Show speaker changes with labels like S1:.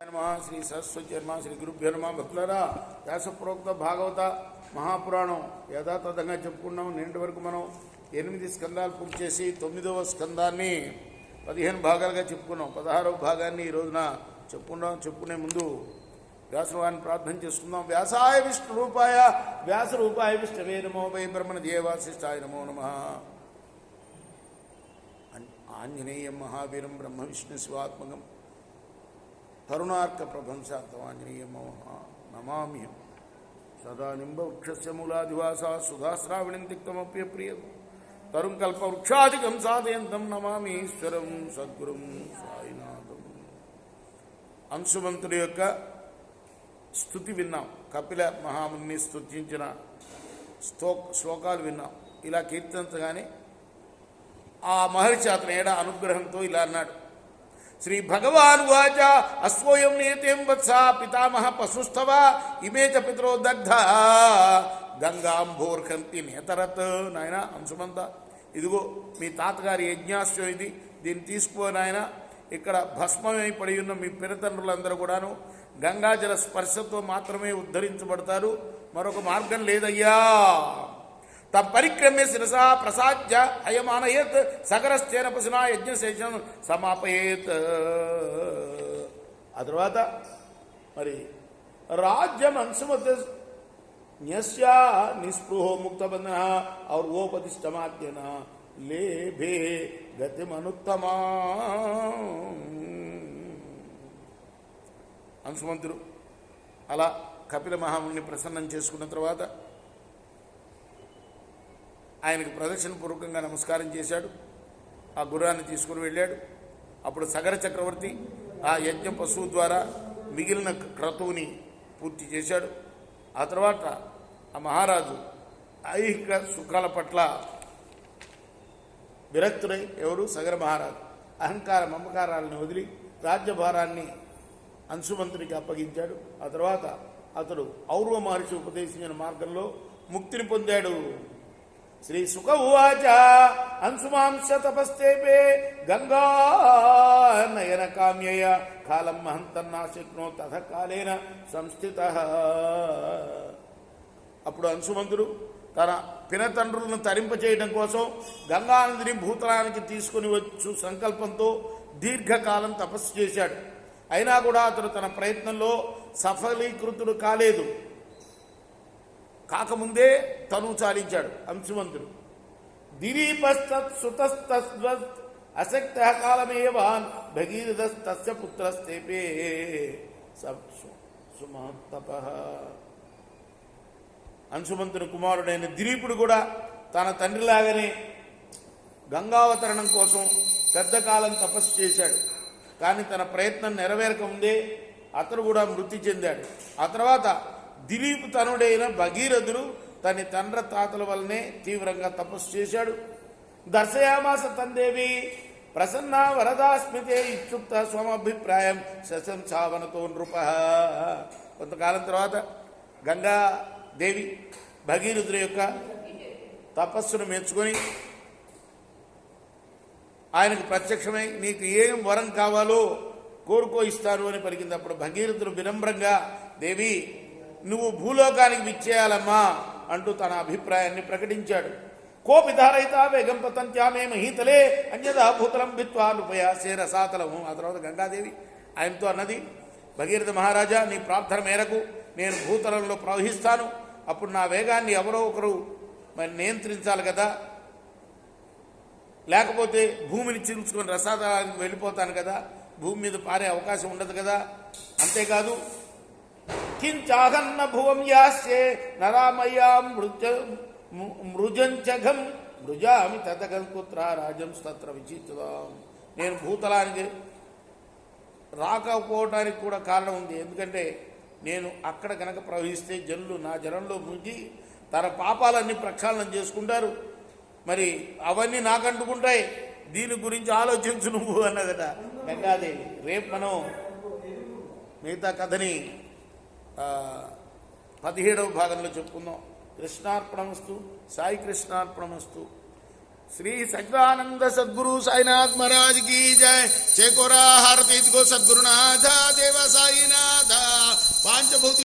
S1: శ్రీ సరస్వతి శ్రీ గురుభ్యో నమః. భక్తులారా, వ్యాసప్రోక్త భాగవత మహాపురాణం యథాతథంగా చెప్పుకున్నాం. నిన్నటి వరకు మనం 8 స్కందాలు పూర్తి చేసి 9వ స్కందాన్ని 15 భాగాలుగా చెప్పుకున్నాం. 16వ భాగాన్ని ఈ రోజున చెప్పుకునే ముందు వ్యాసవాన్ని ప్రార్థన చేసుకుందాం. వ్యాసాయ విష్ణు రూపాయ వ్యాస రూపాయ విష్ణవే నమో వై బ్రహ్మణ దేవాశిష్టాయ నమో నమః. ఆంజనేయం మహావీరం బ్రహ్మ విష్ణు శివాత్మకం తరుణార్క ప్రభంశాంతమాంజనేయం నమామ్యం. సదా నింబవృక్షస్య మూలాదివాసా సుధాశ్రావణిం తిక్తమప్యప్రియం తరుం కల్పవృక్షాదికం సాధయంతం నమామి ఈశ్వరం సద్గురుం సాయినాథం. అంశుమంతుడి యొక్క స్తుతి విన్నాం. కపిల మహాముని స్తుతించిన శ్లోకాలు విన్నాం. ఇలా కీర్తించగానే ఆ మహర్షి అతని ఏడా అనుగ్రహంతో ఇలా అన్నాడు. శ్రీ భగవాన్ వాచ అశ్వయం నేతేం వత్సా పితామహ పశుస్తవ ఇమే చ పితరో దగ్ధ గంగాంభోర్కంతి నేతరత్. నాయన అంశుమంత, ఇదిగో మీ తాతగారి యజ్ఞాశ్వం ఇది, దీన్ని తీసుకో నాయన. ఇక్కడ భస్మమై పడి ఉన్న మీ పినతండ్రులందరూ కూడాను గంగాజల స్పర్శతో మాత్రమే ఉద్ధరించబడతారు, మరొక మార్గం లేదయ్యా. తమ్ పరిక్రమ్య శిరసా ప్రసాద్య అయమానయేత్ సగరశ్చేన పశునా యజ్ఞశేషం సమాపయేత్. ఆ తర్వాత మరి రాజ్యం అంశుమత న్యస్య నిస్పృహో ముక్తబంధన ఔర్ ఓపతిష్టమాద్యన లేభే గతిమనుత్తమా. అంశుమంతుడు అలా కపిల మహాముని ప్రసన్నం చేసుకున్న తర్వాత ఆయనకు ప్రదక్షిణపూర్వకంగా నమస్కారం చేశాడు. ఆ గుర్రాన్ని తీసుకుని వెళ్ళాడు. అప్పుడు సగర చక్రవర్తి ఆ యజ్ఞ పశువు ద్వారా మిగిలిన క్రతువుని పూర్తి చేశాడు. ఆ తర్వాత ఆ మహారాజు ఐహిక సుఖాల పట్ల విరక్తుడై, ఎవరు సగర మహారాజు, అహంకార మమకారాలను వదిలి రాజ్యభారాన్ని అంశుమంతుడికి అప్పగించాడు. ఆ తర్వాత అతడు ఔర్వ మహర్షి ఉపదేశించిన మార్గంలో ముక్తిని పొందాడు. శ్రీ సుఖ ఉవాచ అంశుమాంస తపస్తేపే గంగా నయన కామ్యయ కాలం మహంతన్నాశక్నో తథ కాలేన సంస్థిత. అప్పుడు అంశుమంతుడు తన పినతండ్రులను తరింపచేయడం కోసం గంగానదిని భూతలానికి తీసుకుని వచ్చు సంకల్పంతో దీర్ఘకాలం తపస్సు చేశాడు. అయినా కూడా అతడు తన ప్రయత్నంలో సఫలీకృతుడు కాలేదు. కాకముందే తను చాలించాడు అంశుమంతుడు. దిలీపస్తత్సుతస్తద్వత్ అశక్త కాలమేవాన్ భగీరథస్తస్య పుత్రస్తేపే సుమహత్తప. అంశుమంతుని కుమారుడైన దిలీపుడు కూడా తన తండ్రిలాగానే గంగావతరణం కోసం పెద్ద కాలం తపస్సు చేశాడు. కానీ తన ప్రయత్నం నెరవేరకముందే అతడు కూడా మృతి చెందాడు. ఆ తర్వాత దిలీప్ తనుడైన భగీరథుడు తన తండ్రి తాతల వల్లనే తీవ్రంగా తపస్సు చేశాడు. దర్శయామాస తందేవి ప్రసన్న వరదాస్మితే ఇత్యుక్త స్వమభిప్రాయం శశంసావనతో నృప. కొంతకాలం తర్వాత గంగాదేవి భగీరథుడి యొక్క తపస్సును మెచ్చుకొని ఆయనకు ప్రత్యక్షమై నీకు ఏం వరం కావాలో కోరుకో ఇస్తాను అని పలికింది. అప్పుడు భగీరథుడు వినమ్రంగా, దేవి నువ్వు భూలోకానికి విచ్చేయాలమ్మా అంటూ తన అభిప్రాయాన్ని ప్రకటించాడు. కోపి ధారయిత వేగం పతంత్యామే మహీతలే అన్యదా భూతలం భిత్వా నృపయాసే రసాతలము. ఆ తర్వాత గంగాదేవి ఆయనతో అన్నది, భగీరథ మహారాజా, నీ ప్రార్థన మేరకు నేను భూతలంలో ప్రవహిస్తాను. అప్పుడు నా వేగాన్ని ఎవరో ఒకరు మరి నియంత్రించాలి కదా, లేకపోతే భూమిని చీల్చుకొని రసాతలానికి వెళ్ళిపోతాను కదా, భూమి మీద పారే అవకాశం ఉండదు కదా. అంతేకాదు కించాహన్న భువం యాస్యే నరామయ్యా మృజంచఘం మృజామి తతగల్పుత్ర రాజం స్తత్ర విచిత్రం. నేను భూతలానికి రాకపోవటానికి కూడా కారణం ఉంది. ఎందుకంటే నేను అక్కడ కనుక ప్రవహిస్తే జనులు నా జనంలో మునిగి తన పాపాలన్నీ ప్రక్షాళన చేసుకుంటారు, మరి అవన్నీ నాకు అంటుకుంటాయి. దీని గురించి ఆలోచించు నువ్వు అన్నదట గంగాదేవి. రేపు మనం మిగతా కథని 17వ భాగంలో చెప్పుకుందాం. కృష్ణార్పణమస్తు. సాయి కృష్ణార్పణమస్తు. श्री सच्चिदानंद सद्गुरु साईनाथ महाराज की जय। चेकोरा हारती को सद्गुरुनाथ देव साईनाथ पांचभूत